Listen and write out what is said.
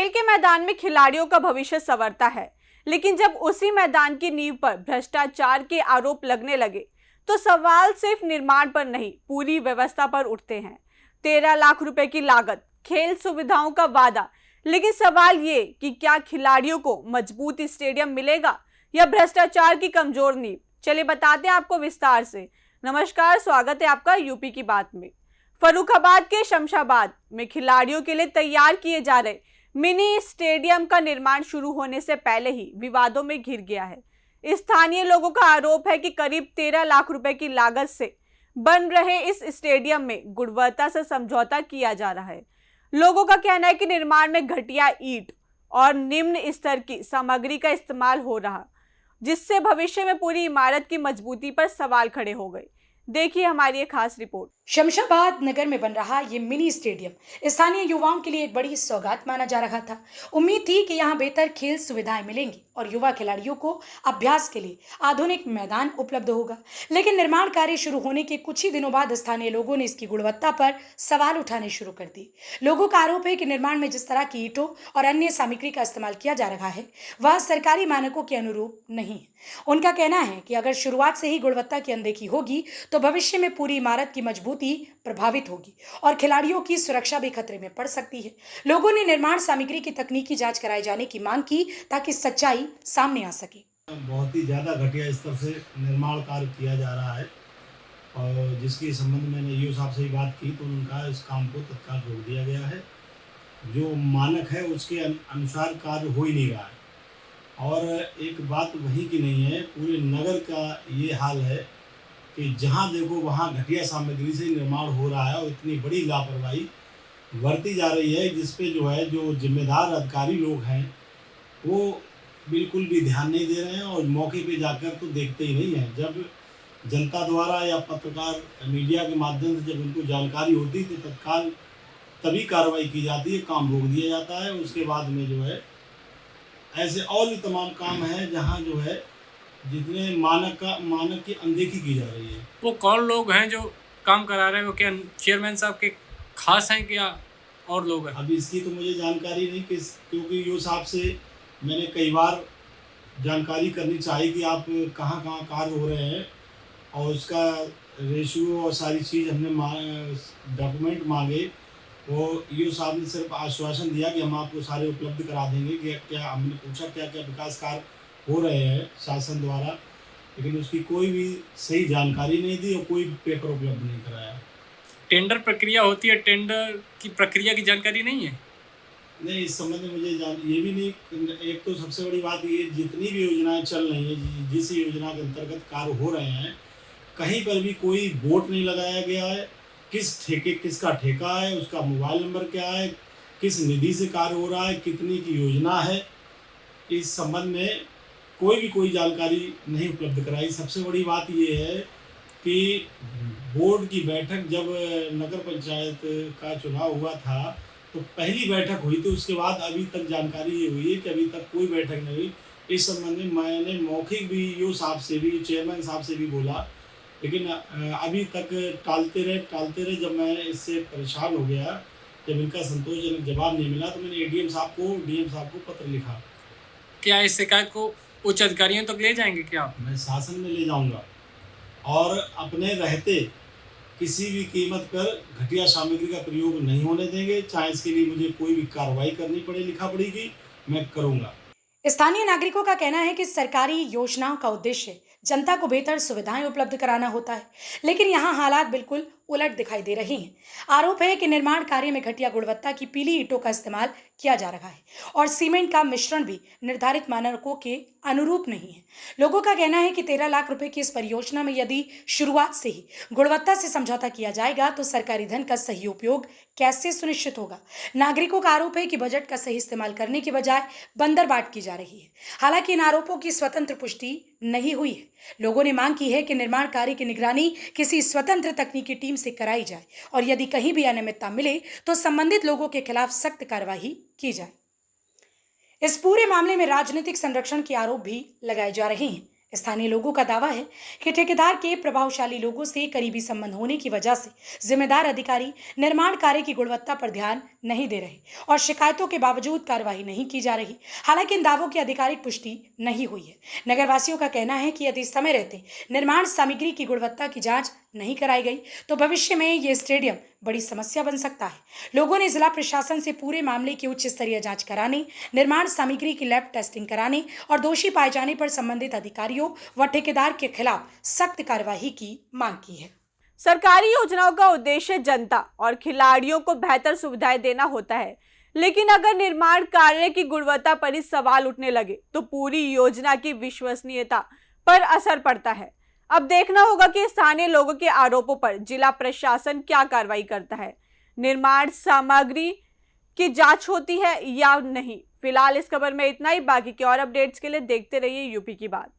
खेल के मैदान में खिलाड़ियों का भविष्य संवरता है, लेकिन जब उसी मैदान की नींव पर भ्रष्टाचार के आरोप लगने लगे तो सवाल सिर्फ निर्माण पर नहीं, पूरी व्यवस्था पर उठते हैं। 13 लाख रुपए की लागत, खेल सुविधाओं का वादा, लेकिन सवाल ये कि क्या खिलाड़ियों को मजबूत स्टेडियम मिलेगा या भ्रष्टाचार की कमजोर नींव। चलिए बताते हैं आपको विस्तार से। नमस्कार, स्वागत है आपका यूपी की बात में। फर्रुखाबाद के शमशाबाद में खिलाड़ियों के लिए तैयार किए जा रहे मिनी स्टेडियम का निर्माण शुरू होने से पहले ही विवादों में घिर गया है। स्थानीय लोगों का आरोप है कि करीब 13 लाख रुपए की लागत से बन रहे इस स्टेडियम में गुणवत्ता से समझौता किया जा रहा है। लोगों का कहना है कि निर्माण में घटिया ईंट और निम्न स्तर की सामग्री का इस्तेमाल हो रहा, जिससे भविष्य में पूरी इमारत की मजबूती पर सवाल खड़े हो गए। देखिए हमारी एक खास रिपोर्ट। शमशाबाद नगर में बन रहा ये मिनी स्टेडियम स्थानीय युवाओं के लिए एक बड़ी सौगात माना जा रहा था। उम्मीद थी कि यहाँ बेहतर खेल सुविधाएं मिलेंगी और युवा खिलाड़ियों को अभ्यास के लिए आधुनिक मैदान उपलब्ध होगा। लेकिन निर्माण कार्य शुरू होने के कुछ ही दिनों बाद स्थानीय लोगों ने इसकी गुणवत्ता पर सवाल उठाने शुरू कर दिए। लोगों का आरोप है कि निर्माण में जिस तरह की ईंटों और अन्य सामग्री का इस्तेमाल किया जा रहा है वह सरकारी मानकों के अनुरूप नहीं है। उनका कहना है कि अगर शुरुआत से ही गुणवत्ता की अनदेखी होगी तो भविष्य में पूरी इमारत की मजबूती प्रभावित होगी और खिलाड़ियों की सुरक्षा भी खतरे में पड़ सकती है। लोगों ने निर्माण सामग्री की तकनीकी जांच कराए जाने की मांग की ताकि सच्चाई सामने आ सके। बहुत ही ज़्यादा घटिया स्तर से निर्माण कार्य किया जा रहा है और जिसके संबंध में मैंने ईओ साहब से ही बात की तो उनका इस काम को तत्काल रोक दिया गया है। जो मानक है उसके अनुसार कार्य हो ही नहीं रहा है। और एक बात वहीं की नहीं है, पूरे नगर का ये हाल है कि जहाँ देखो वहाँ घटिया सामग्री से निर्माण हो रहा है और इतनी बड़ी लापरवाही बरती जा रही है, जिस पे जो जिम्मेदार अधिकारी लोग हैं वो बिल्कुल भी ध्यान नहीं दे रहे हैं और मौके पे जाकर तो देखते ही नहीं हैं। जब जनता द्वारा या पत्रकार मीडिया के माध्यम से जब उनको जानकारी होती तो तत्काल तभी कार्रवाई की जाती है, काम रोक दिया जाता है। उसके बाद में ऐसे और भी तमाम काम हैं जहाँ जितने मानक की अनदेखी की जा रही है। वो कौन लोग हैं जो काम करा रहे हैं? वो क्या चेयरमैन साहब के खास हैं क्या और लोग हैं? अब इसकी तो मुझे जानकारी नहीं क्योंकि ईओ साहब से मैंने कई बार जानकारी करनी चाहिए कि आप कहाँ कहाँ कार्य हो रहे हैं और उसका रेशियो और सारी चीज़ हमने डॉक्यूमेंट मांगे। वो ईओ साहब ने सिर्फ आश्वासन दिया कि हम आपको सारे उपलब्ध करा देंगे। कि क्या हमने पूछा क्या क्या विकास कार्य हो रहे हैं शासन द्वारा, लेकिन उसकी कोई भी सही जानकारी नहीं दी और कोई पेपर उपलब्ध नहीं कराया। टेंडर प्रक्रिया होती है, टेंडर की प्रक्रिया की जानकारी नहीं है? नहीं, इस संबंध में मुझे ये भी नहीं। एक तो सबसे बड़ी बात ये, जितनी भी योजनाएं चल रही हैं, जिस योजना के अंतर्गत कार्य हो रहे हैं, कहीं पर भी कोई बोर्ड नहीं लगाया गया है। किसका ठेका है, उसका मोबाइल नंबर क्या है, किस निधि से कार्य हो रहा है, कितनी की योजना है, इस संबंध में कोई जानकारी नहीं उपलब्ध कराई। सबसे बड़ी बात ये है कि बोर्ड की बैठक जब नगर पंचायत का चुनाव हुआ था तो पहली बैठक हुई थी, उसके बाद अभी तक जानकारी ये हुई है कि अभी तक कोई बैठक नहीं हुई। इस संबंध में मैंने मौखिक भी ईओ साहब से भी, चेयरमैन साहब से भी बोला, लेकिन अभी तक टालते रहे। जब मैं इससे परेशान हो गया, जब इनका संतोषजनक जवाब नहीं मिला तो मैंने डीएम साहब को पत्र लिखा। क्या इस शिकायत को उच्च अधिकारियों तक ले जाएंगे क्या? मैं शासन में ले जाऊंगा और अपने रहते किसी भी कीमत पर घटिया सामग्री का प्रयोग नहीं होने देंगे। चाहे इसके लिए मुझे कोई भी कार्रवाई करनी पड़े, लिखा पड़ेगी, मैं करूंगा। स्थानीय नागरिकों का कहना है कि सरकारी योजनाओं का उद्देश्य जनता को बेहतर सुविधाएं उपलब्ध कराना होता है, लेकिन यहाँ हालात बिल्कुल उलट दिखाई दे रही हैं। आरोप है कि निर्माण कार्य में घटिया गुणवत्ता की पीली ईंटों का इस्तेमाल किया जा रहा है और सीमेंट का मिश्रण भी निर्धारित मानकों के अनुरूप नहीं है। लोगों का कहना है कि 13 लाख रुपए की इस परियोजना में यदि शुरुआत से ही गुणवत्ता से समझौता किया जाएगा तो सरकारी धन का सही उपयोग कैसे सुनिश्चित होगा। नागरिकों का आरोप है कि बजट का सही इस्तेमाल करने के बजाय बंदरबाट की जा रही है। हालांकि इन आरोपों की स्वतंत्र पुष्टि नहीं हुई है। लोगों ने मांग की है कि निर्माण कार्य की निगरानी किसी स्वतंत्र तकनीकी टीम से कराई जाए और यदि कहीं भी अनियमितता मिले तो संबंधित लोगों के खिलाफ सख्त कार्रवाई की जाए। इस पूरे मामले में राजनीतिक संरक्षण के आरोप भी लगाए जा रहे हैं। स्थानीय लोगों का दावा है कि ठेकेदार के प्रभावशाली लोगों से करीबी संबंध होने की वजह से जिम्मेदार अधिकारी निर्माण कार्य की गुणवत्ता पर ध्यान नहीं दे रहे और शिकायतों के बावजूद कार्रवाई नहीं की जा रही। हालांकि इन दावों की आधिकारिक पुष्टि नहीं हुई है। नगरवासियों का कहना है कि यदि समय रहते निर्माण सामग्री की गुणवत्ता की जांच नहीं कराई गई तो भविष्य में ये स्टेडियम बड़ी समस्या बन सकता है। लोगों ने जिला प्रशासन से पूरे मामले की उच्च स्तरीय जांच कराने, निर्माण सामग्री की लैब टेस्टिंग कराने और दोषी पाए जाने पर संबंधित अधिकारियों व ठेकेदार के खिलाफ सख्त कार्यवाही की मांग की है। सरकारी योजनाओं का उद्देश्य जनता और खिलाड़ियों को बेहतर सुविधाएं देना होता है, लेकिन अगर निर्माण कार्य की गुणवत्ता पर ही सवाल उठने लगे तो पूरी योजना की विश्वसनीयता पर असर पड़ता है। अब देखना होगा कि स्थानीय लोगों के आरोपों पर जिला प्रशासन क्या कार्रवाई करता है, निर्माण सामग्री की जांच होती है या नहीं। फिलहाल इस खबर में इतना ही। बाकी के और अपडेट्स के लिए देखते रहिए यूपी की बात।